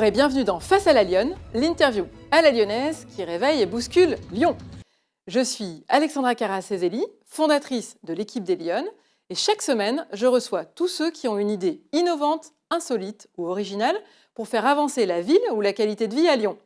et bienvenue dans Face à la Lyonne, l'interview à la lyonnaise qui réveille et bouscule Lyon. Je suis Alexandra Carracezeli, fondatrice de l'équipe des Lyonnes, et chaque semaine, je reçois tous ceux qui ont une idée innovante, insolite ou originale pour faire avancer la ville ou la qualité de vie à Lyon.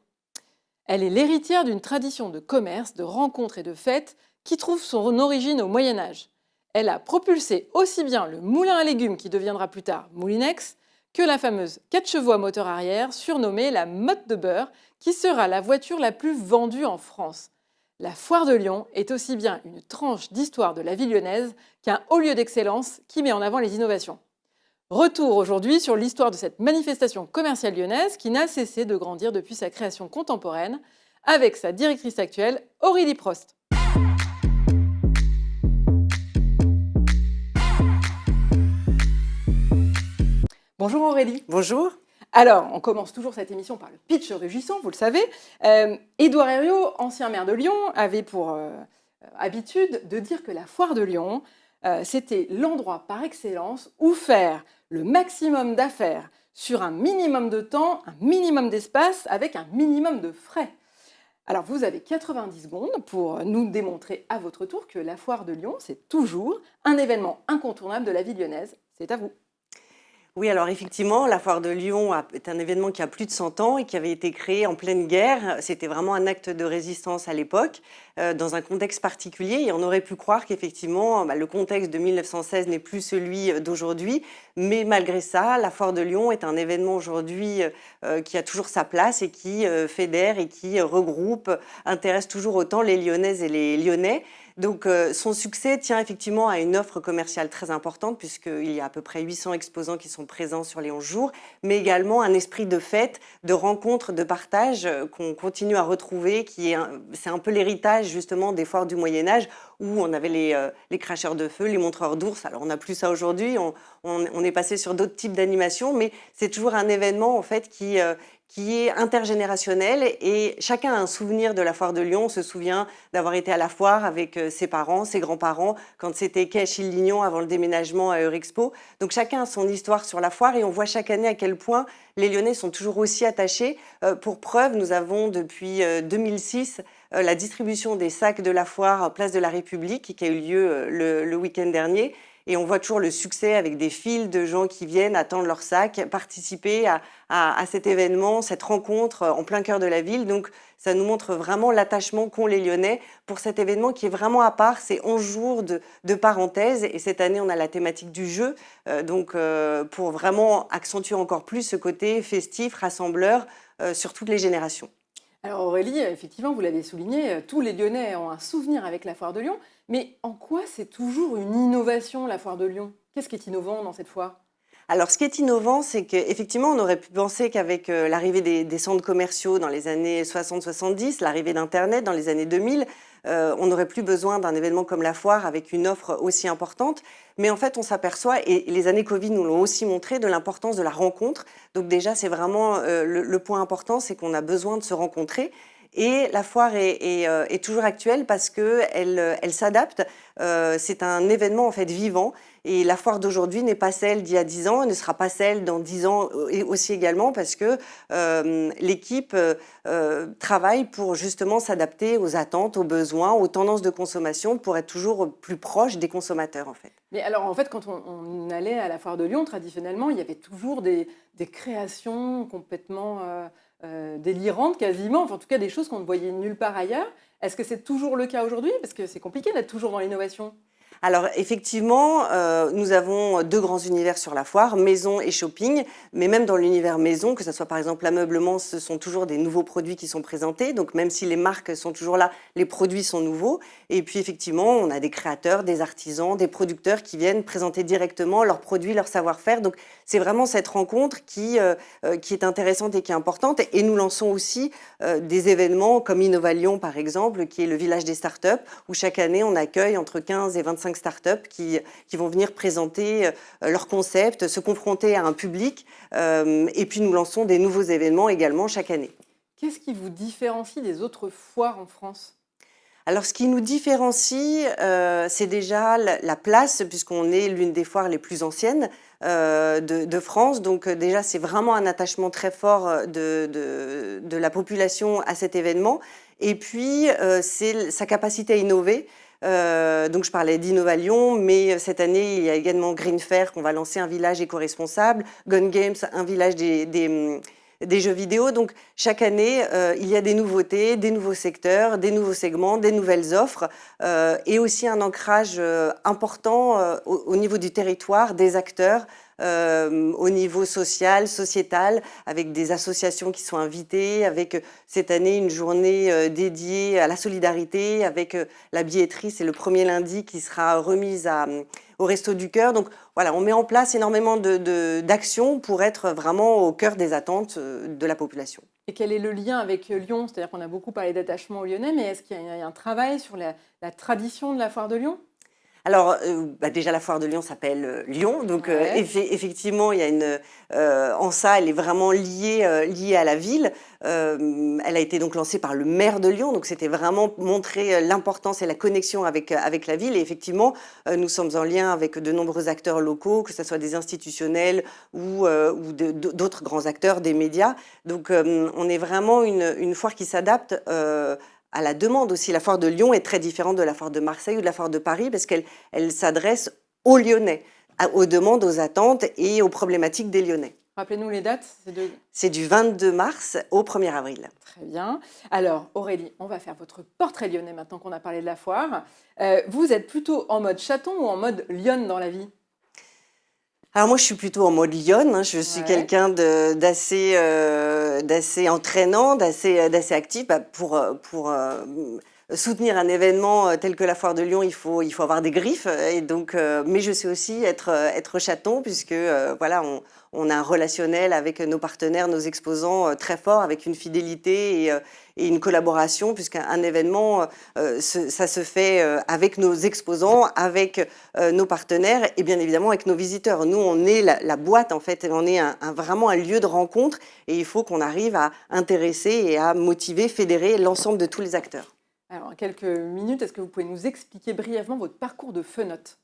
Elle est l'héritière d'une tradition de commerce, de rencontres et de fêtes qui trouve son origine au Moyen-Âge. Elle a propulsé aussi bien le moulin à légumes qui deviendra plus tard Moulinex que la fameuse 4 chevaux à moteur arrière surnommée la Motte de Beurre qui sera la voiture la plus vendue en France. La Foire de Lyon est aussi bien une tranche d'histoire de la ville lyonnaise qu'un haut lieu d'excellence qui met en avant les innovations. Retour aujourd'hui sur l'histoire de cette manifestation commerciale lyonnaise qui n'a cessé de grandir depuis sa création contemporaine avec sa directrice actuelle, Aurélie Prost. Bonjour Aurélie. Bonjour. Alors, on commence toujours cette émission par le pitch rugissant, vous le savez. Édouard Herriot, ancien maire de Lyon, avait pour habitude de dire que la Foire de Lyon, c'était l'endroit par excellence où faire le maximum d'affaires sur un minimum de temps, un minimum d'espace, avec un minimum de frais. Alors, vous avez 90 secondes pour nous démontrer à votre tour que la Foire de Lyon, c'est toujours un événement incontournable de la ville lyonnaise. C'est à vous. Oui, alors effectivement, la Foire de Lyon est un événement qui a plus de 100 ans et qui avait été créé en pleine guerre. C'était vraiment un acte de résistance à l'époque, dans un contexte particulier. Et on aurait pu croire qu'effectivement, le contexte de 1916 n'est plus celui d'aujourd'hui. Mais malgré ça, la Foire de Lyon est un événement aujourd'hui qui a toujours sa place et qui fédère et qui regroupe, intéresse toujours autant les Lyonnaises et les Lyonnais. Donc son succès tient effectivement à une offre commerciale très importante puisqu'il y a à peu près 800 exposants qui sont présents sur les 11 jours, mais également un esprit de fête, de rencontre, de partage qu'on continue à retrouver, c'est un peu l'héritage justement des foires du Moyen-Âge où on avait les cracheurs de feu, les montreurs d'ours. Alors on n'a plus ça aujourd'hui, on est passé sur d'autres types d'animations, mais c'est toujours un événement en fait qui est intergénérationnel et chacun a un souvenir de la Foire de Lyon. On se souvient d'avoir été à la foire avec ses parents, ses grands-parents, quand c'était quai Achille-Lignon avant le déménagement à Eurexpo. Donc chacun a son histoire sur la foire et on voit chaque année à quel point les Lyonnais sont toujours aussi attachés. Pour preuve, nous avons depuis 2006 la distribution des sacs de la foire Place de la République qui a eu lieu le week-end dernier. Et on voit toujours le succès avec des files de gens qui viennent attendre leur sac, participer à cet événement, cette rencontre en plein cœur de la ville. Donc ça nous montre vraiment l'attachement qu'ont les Lyonnais pour cet événement qui est vraiment à part. C'est 11 jours de parenthèse et cette année on a la thématique du jeu. Pour vraiment accentuer encore plus ce côté festif, rassembleur sur toutes les générations. Alors Aurélie, effectivement, vous l'avez souligné, tous les Lyonnais ont un souvenir avec la Foire de Lyon. Mais en quoi c'est toujours une innovation, la Foire de Lyon ? Qu'est-ce qui est innovant dans cette foire ? Alors, ce qui est innovant, c'est qu'effectivement, on aurait pu penser qu'avec l'arrivée des centres commerciaux dans les années 60-70, l'arrivée d'Internet dans les années 2000, on n'aurait plus besoin d'un événement comme la foire avec une offre aussi importante. Mais en fait, on s'aperçoit, et les années Covid nous l'ont aussi montré, de l'importance de la rencontre. Donc déjà, c'est vraiment le point important, c'est qu'on a besoin de se rencontrer. Et la foire est toujours actuelle parce qu'elle s'adapte. C'est un événement en fait vivant. Et la foire d'aujourd'hui n'est pas celle d'il y a 10 ans, elle ne sera pas celle dans 10 ans et aussi également parce que l'équipe travaille pour justement s'adapter aux attentes, aux besoins, aux tendances de consommation pour être toujours plus proche des consommateurs en fait. Mais alors en fait, quand on allait à la Foire de Lyon, traditionnellement, il y avait toujours des créations complètement délirantes quasiment, enfin, en tout cas des choses qu'on ne voyait nulle part ailleurs. Est-ce que c'est toujours le cas aujourd'hui ? Parce que c'est compliqué d'être toujours dans l'innovation. Alors effectivement, nous avons deux grands univers sur la foire, maison et shopping, mais même dans l'univers maison, que ce soit par exemple l'ameublement, ce sont toujours des nouveaux produits qui sont présentés, donc même si les marques sont toujours là, les produits sont nouveaux. Et puis effectivement, on a des créateurs, des artisans, des producteurs qui viennent présenter directement leurs produits, leur savoir-faire. Donc c'est vraiment cette rencontre qui est intéressante et qui est importante. Et nous lançons aussi des événements comme Innova Lyon par exemple, qui est le village des startups, où chaque année on accueille entre 15 et 25 startups qui vont venir présenter leurs concepts, se confronter à un public. Et puis nous lançons des nouveaux événements également chaque année. Qu'est-ce qui vous différencie des autres foires en France ? Alors, ce qui nous différencie, c'est déjà la place, puisqu'on est l'une des foires les plus anciennes de France. Donc, déjà, c'est vraiment un attachement très fort de la population à cet événement. Et puis, c'est sa capacité à innover. Donc, je parlais d'Innovalion, mais cette année, il y a également Green Fair, qu'on va lancer un village éco-responsable, Gun Games, un village des jeux vidéo. Donc, chaque année, il y a des nouveautés, des nouveaux secteurs, des nouveaux segments, des nouvelles offres et aussi un ancrage important au niveau du territoire, des acteurs, au niveau social, sociétal, avec des associations qui sont invitées, avec cette année une journée dédiée à la solidarité, avec la billetterie, c'est le premier lundi qui sera remise au Resto du Cœur. Donc voilà, on met en place énormément d'actions pour être vraiment au cœur des attentes de la population. Et quel est le lien avec Lyon? C'est-à-dire qu'on a beaucoup parlé d'attachement aux Lyonnais, mais est-ce qu'il y a un travail sur la tradition de la foire de Lyon? Alors, déjà, la foire de Lyon s'appelle Lyon, donc Ouais. effectivement, il y a en ça, elle est vraiment liée à la ville. Elle a été donc lancée par le maire de Lyon, donc c'était vraiment montrer l'importance et la connexion avec la ville. Et effectivement, nous sommes en lien avec de nombreux acteurs locaux, que ce soit des institutionnels ou d'autres grands acteurs, des médias. Donc, on est vraiment une foire qui s'adapte à la demande aussi. La foire de Lyon est très différente de la foire de Marseille ou de la foire de Paris parce qu'elle s'adresse aux Lyonnais, aux demandes, aux attentes et aux problématiques des Lyonnais. Rappelez-nous les dates. C'est du 22 mars au 1er avril. Très bien. Alors, Aurélie, on va faire votre portrait lyonnais maintenant qu'on a parlé de la foire. Vous êtes plutôt en mode chaton ou en mode lionne dans la vie? Alors moi, je suis plutôt en mode lionne, hein. Je suis Ouais. quelqu'un d'assez entraînant, d'assez actif. Pour soutenir un événement tel que la foire de Lyon, il faut avoir des griffes. Et donc, mais je sais aussi être chaton, puisque voilà, on a un relationnel avec nos partenaires, nos exposants très fort, avec une fidélité et une collaboration, puisqu'un événement, ça se fait avec nos exposants, avec nos partenaires et bien évidemment avec nos visiteurs. Nous, on est la boîte, en fait, on est vraiment un lieu de rencontre et il faut qu'on arrive à intéresser et à motiver, fédérer l'ensemble de tous les acteurs. Alors, en quelques minutes, est-ce que vous pouvez nous expliquer brièvement votre parcours de fenote?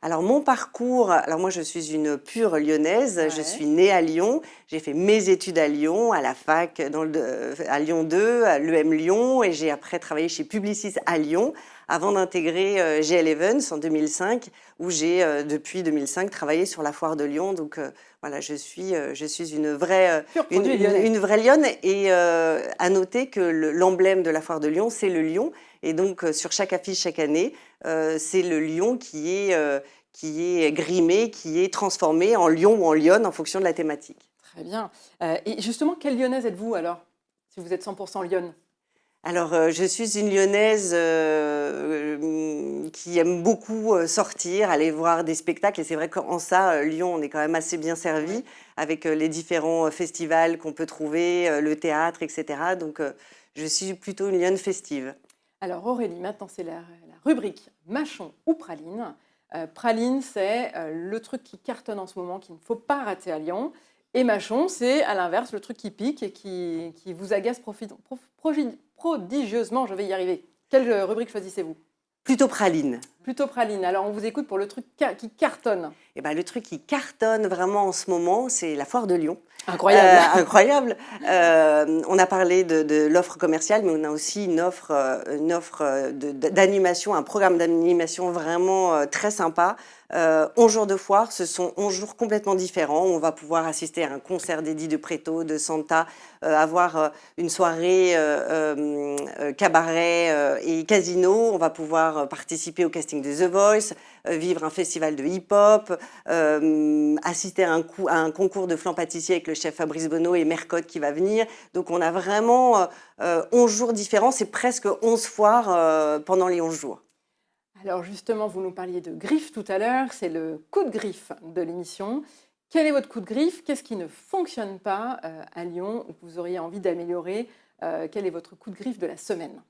Alors mon parcours, alors moi je suis une pure lyonnaise, Ouais. je suis née à Lyon, j'ai fait mes études à Lyon, à la fac à Lyon 2, à l'EM Lyon et j'ai après travaillé chez Publicis à Lyon avant d'intégrer GL Evans en 2005 où j'ai depuis 2005 travaillé sur la foire de Lyon. Donc voilà, je suis une vraie Pur produit lyonnais. une vraie lyonne et à noter que l'emblème de la foire de Lyon, c'est le lion. Et donc, sur chaque affiche chaque année, c'est le lion qui est grimé, qui est transformé en lion ou en lionne en fonction de la thématique. Très bien. Et justement, quelle lyonnaise êtes-vous alors, si vous êtes 100% lyonne? Alors, je suis une lyonnaise qui aime beaucoup sortir, aller voir des spectacles. Et c'est vrai qu'en ça, Lyon, on est quand même assez bien servi Ouais. avec les différents festivals qu'on peut trouver, le théâtre, etc. Donc, je suis plutôt une lyonne festive. Alors Aurélie, maintenant c'est la rubrique Mâchon ou praline. Praline, c'est le truc qui cartonne en ce moment, qu'il ne faut pas rater à Lyon. Et Mâchon, c'est à l'inverse le truc qui pique et qui vous agace prodigieusement. Je vais y arriver. Quelle rubrique choisissez-vous? Plutôt praline. Plutôt praline. Alors on vous écoute pour le truc qui cartonne. Et ben, le truc qui cartonne vraiment en ce moment, c'est la foire de Lyon. Incroyable. Incroyable. On a parlé de l'offre commerciale, mais on a aussi une offre d'animation, un programme d'animation vraiment très sympa. 11 jours de foire, ce sont 11 jours complètement différents. On va pouvoir assister à un concert d'Eddie de Pretto, de Santa, avoir une soirée cabaret et casino. On va pouvoir participer au casting de The Voice, vivre un festival de hip-hop, assister à un concours de flan pâtissier avec le chef Fabrice Bonneau et Mercotte qui va venir. Donc on a vraiment 11 jours différents, c'est presque 11 foires pendant les 11 jours. Alors justement, vous nous parliez de griffe tout à l'heure, c'est le coup de griffe de l'émission. Quel est votre coup de griffe? Qu'est-ce qui ne fonctionne pas à Lyon ou que vous auriez envie d'améliorer? Quel est votre coup de griffe de la semaine?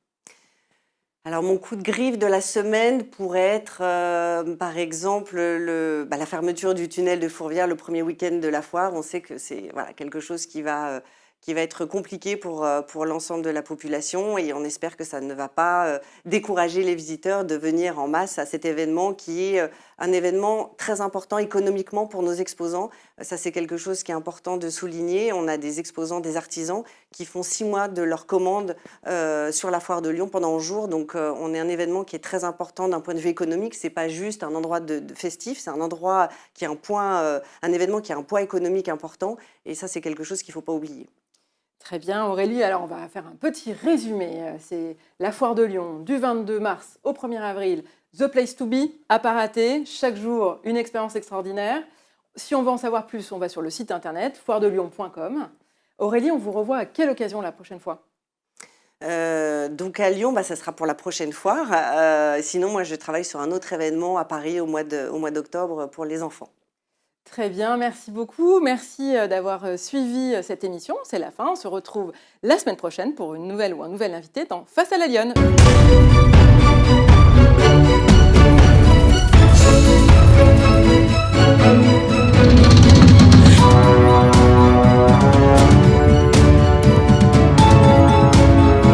Alors mon coup de griffe de la semaine pourrait être par exemple la fermeture du tunnel de Fourvière le premier week-end de la foire. On sait que c'est voilà, quelque chose qui va qui va être compliqué pour l'ensemble de la population et on espère que ça ne va pas décourager les visiteurs de venir en masse à cet événement qui est un événement très important économiquement pour nos exposants. Ça, c'est quelque chose qui est important de souligner. On a des exposants, des artisans qui font 6 mois de leur commande sur la foire de Lyon pendant un jour. Donc, on est un événement qui est très important d'un point de vue économique. C'est pas juste un endroit de festif, c'est un endroit qui a un événement qui a un poids économique important. Et ça, c'est quelque chose qu'il ne faut pas oublier. Très bien, Aurélie. Alors, on va faire un petit résumé. C'est la foire de Lyon du 22 mars au 1er avril. The place to be, à pas rater. Chaque jour, une expérience extraordinaire. Si on veut en savoir plus, on va sur le site internet foiredelyon.com. Aurélie, on vous revoit à quelle occasion la prochaine fois? Donc à Lyon, ça sera pour la prochaine foire. Sinon, moi, je travaille sur un autre événement à Paris au mois d'octobre pour les enfants. Très bien, merci beaucoup. Merci d'avoir suivi cette émission. C'est la fin. On se retrouve la semaine prochaine pour une nouvelle ou un nouvel invité dans Face à la Lyonne.